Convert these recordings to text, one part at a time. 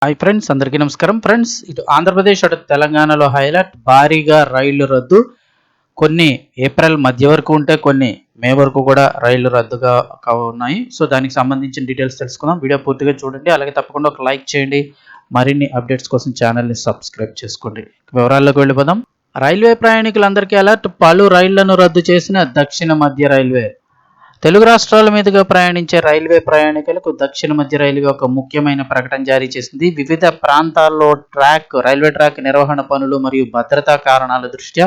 Hi friends, అందరికీ నమస్కారం. Friends, ఇటు ఆంధ్రప్రదేశ్ అటు తెలంగాణలో హైలైట్ భారీగా రైళ్లు రద్దు. కొన్ని ఏప్రిల్ మధ్య వరకు ఉంటే కొన్ని మే వరకు కూడా రైళ్లు రద్దుగా ఉన్నాయి. సో దానికి సంబంధించిన డీటెయిల్స్ తెలుసుకుందాం. వీడియో పూర్తిగా చూడండి. అలాగే తప్పకుండా ఒక లైక్ చేయండి. మరిన్ని అప్డేట్స్ కోసం ఛానల్ని సబ్స్క్రైబ్ చేసుకోండి. వివరాల్లోకి వెళ్ళిపోదాం. రైల్వే ప్రయాణికులందరికీ అలర్ట్. పలు రైళ్లను రద్దు చేసిన దక్షిణ మధ్య రైల్వే. తెలుగు రాష్ట్రాల మీదుగా ప్రయాణించే రైల్వే ప్రయాణికులకు దక్షిణ మధ్య రైల్వే ఒక ముఖ్యమైన ప్రకటన జారీ చేసింది. వివిధ ప్రాంతాల్లో రైల్వే ట్రాక్ నిర్వహణ పనులు మరియు భద్రతా కారణాల దృష్ట్యా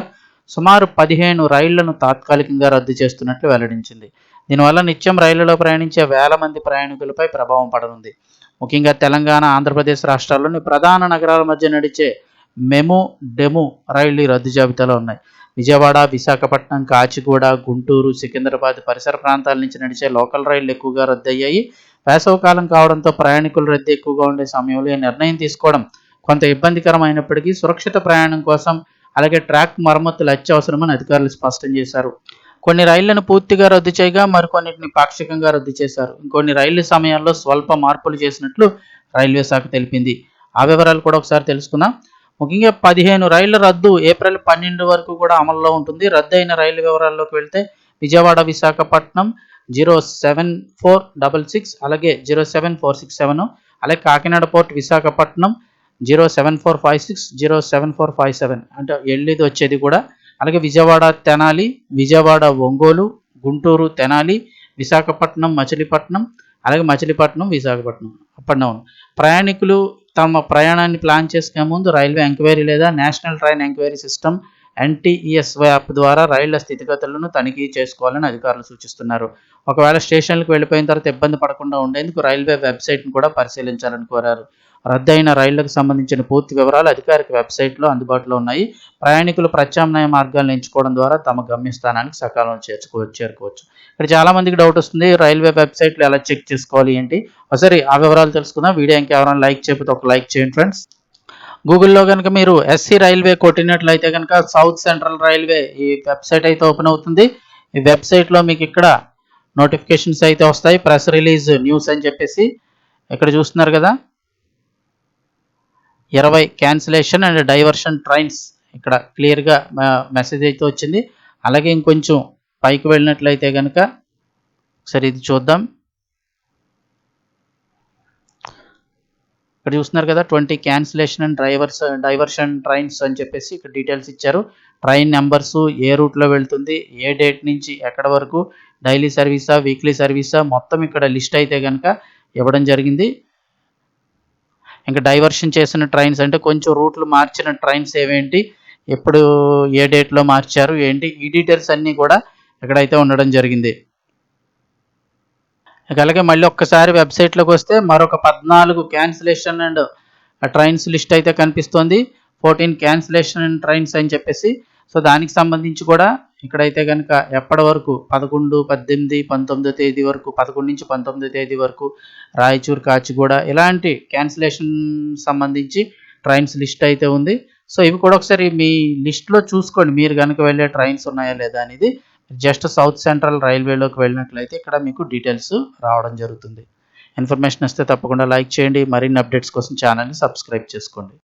సుమారు 15 రైళ్లను తాత్కాలికంగా రద్దు చేస్తున్నట్లు వెల్లడించింది. దీనివల్ల నిత్యం రైళ్లలో ప్రయాణించే వేల మంది ప్రయాణికులపై ప్రభావం పడనుంది. ముఖ్యంగా తెలంగాణ, ఆంధ్రప్రదేశ్ రాష్ట్రాల్లోని ప్రధాన నగరాల మధ్య నడిచే మెము, డెము రైళ్లు రద్దు జాబితాలో ఉన్నాయి. విజయవాడ, విశాఖపట్నం, కాచిగూడ, గుంటూరు, సికింద్రాబాద్ పరిసర ప్రాంతాల నుంచి నడిచే లోకల్ రైళ్లు ఎక్కువగా రద్దయ్యాయి. వేసవికాలం కావడంతో ప్రయాణికుల రద్దీ ఎక్కువగా ఉండే సమయంలో ఈ నిర్ణయం తీసుకోవడం కొంత ఇబ్బందికరమైనప్పటికీ సురక్షిత ప్రయాణం కోసం అలాగే ట్రాక్ మరమ్మతులు అత్యవసరమని అధికారులు స్పష్టం చేశారు. కొన్ని రైళ్లను పూర్తిగా రద్దు చేయగా మరికొన్నిటిని పాక్షికంగా రద్దు చేశారు. ఇంకొన్ని రైళ్ల సమయాల్లో స్వల్ప మార్పులు చేసినట్లు రైల్వే శాఖ తెలిపింది. ఆ వివరాలు కూడా ఒకసారి తెలుసుకుందాం. ముఖ్యంగా 15 రైళ్ల రద్దు ఏప్రిల్ 12 వరకు కూడా అమల్లో ఉంటుంది. రద్దు అయిన రైలు వివరాల్లోకి వెళ్తే విజయవాడ, విశాఖపట్నం 07466, అలాగే 07467, అలాగే కాకినాడ పోర్ట్ విశాఖపట్నం 07456, 07457 అంటే వెళ్ళేది వచ్చేది కూడా. అలాగే విజయవాడ తెనాలి, విజయవాడ ఒంగోలు, గుంటూరు తెనాలి, విశాఖపట్నం మచిలీపట్నం, అలాగే Machilipatnam Visakhapatnam up and down. ప్రయాణికులు తమ ప్రయాణాన్ని ప్లాన్ చేసుకునే ముందు రైల్వే ఎంక్వైరీ లేదా national train enquiry system NTES app ద్వారా రైళ్ల స్థితిగతులను తనిఖీ చేసుకోవాలని అధికారులు సూచిస్తున్నారు. ఒకవేళ స్టేషన్లకు వెళ్ళిపోయిన తర్వాత ఇబ్బంది పడకుండా ఉండేందుకు రైల్వే వెబ్సైట్ను కూడా పరిశీలించాలని కోరారు. రద్దయిన రైళ్లకు సంబంధించిన పూర్తి వివరాలు అధికారిక వెబ్సైట్లో అందుబాటులో ఉన్నాయి. ప్రయాణికులు ప్రత్యామ్నాయ మార్గాలను ఎంచుకోవడం ద్వారా తమ గమ్యస్థానానికి సకాలంలో చేరుకోవచ్చు. ఇక్కడ చాలా మందికి డౌట్ వస్తుంది, రైల్వే వెబ్సైట్లో ఎలా చెక్ చేసుకోవాలి ఏంటి. ఒకసారి ఆ వివరాలు తెలుసుకుందాం. వీడియో ఇంకెవరైనా లైక్ చేయకపోతే ఒక లైక్ చేయండి ఫ్రెండ్స్. గూగుల్లో కనుక మీరు SC రైల్వే కొట్టినట్లయితే కనుక సౌత్ సెంట్రల్ రైల్వే ఈ వెబ్సైట్ అయితే ఓపెన్ అవుతుంది. ఈ వెబ్సైట్లో మీకు ఇక్కడ నోటిఫికేషన్స్ అయితే వస్తాయి. ప్రెస్ రిలీజ్ న్యూస్ అని చెప్పేసి ఇక్కడ చూస్తున్నారు కదా, 20 క్యాన్సిలేషన్ అండ్ డైవర్షన్ ట్రైన్స్ ఇక్కడ క్లియర్గా మెసేజ్ అయితే వచ్చింది. అలాగే ఇంకొంచెం పైకి వెళ్ళినట్లయితే కనుక సరే ఇది చూద్దాం. ఇక్కడ చూస్తున్నారు కదా, 20 క్యాన్సిలేషన్ అండ్ డైవర్షన్ ట్రైన్స్ అని చెప్పేసి ఇక్కడ డీటెయిల్స్ ఇచ్చారు. ట్రైన్ నెంబర్సు, ఏ రూట్లో వెళ్తుంది, ఏ డేట్ నుంచి ఎక్కడ వరకు, డైలీ సర్వీసా, వీక్లీ సర్వీసా, మొత్తం ఇక్కడ లిస్ట్ అయితే కనుక ఇవ్వడం జరిగింది. ఇంకా డైవర్షన్ చేసిన ట్రైన్స్ అంటే కొంచెం రూట్లు మార్చిన ట్రైన్స్ ఏవేంటి, ఎప్పుడు ఏ డేట్లో మార్చారు ఏంటి, ఈ డీటెయిల్స్ అన్నీ కూడా ఇక్కడైతే ఉండడం జరిగింది. అలాగే మళ్ళీ ఒక్కసారి వెబ్సైట్లోకి వస్తే మరొక 14 క్యాన్సిలేషన్ అండ్ ట్రైన్స్ లిస్ట్ అయితే కనిపిస్తుంది. 14 క్యాన్సిలేషన్ అండ్ ట్రైన్స్ అని చెప్పేసి. సో దానికి సంబంధించి కూడా ఇక్కడైతే కనుక ఎప్పటి వరకు 11, 18, 19 తేదీ వరకు, 11 నుంచి 19 తేదీ వరకు రాయచూర్, కాచిగూడ ఇలాంటి క్యాన్సిలేషన్ సంబంధించి ట్రైన్స్ లిస్ట్ అయితే ఉంది. సో ఇవి కూడా ఒకసారి మీ లిస్ట్లో చూసుకోండి, మీరు కనుక వెళ్ళే ట్రైన్స్ ఉన్నాయా లేదా అనేది. జస్ట్ సౌత్ సెంట్రల్ రైల్వేలోకి వెళ్ళినట్లయితే ఇక్కడ మీకు డీటెయిల్స్ రావడం జరుగుతుంది. ఇన్ఫర్మేషన్ వస్తే తప్పకుండా లైక్ చేయండి. మరిన్ని అప్డేట్స్ కోసం ఛానల్ని సబ్స్క్రైబ్ చేసుకోండి.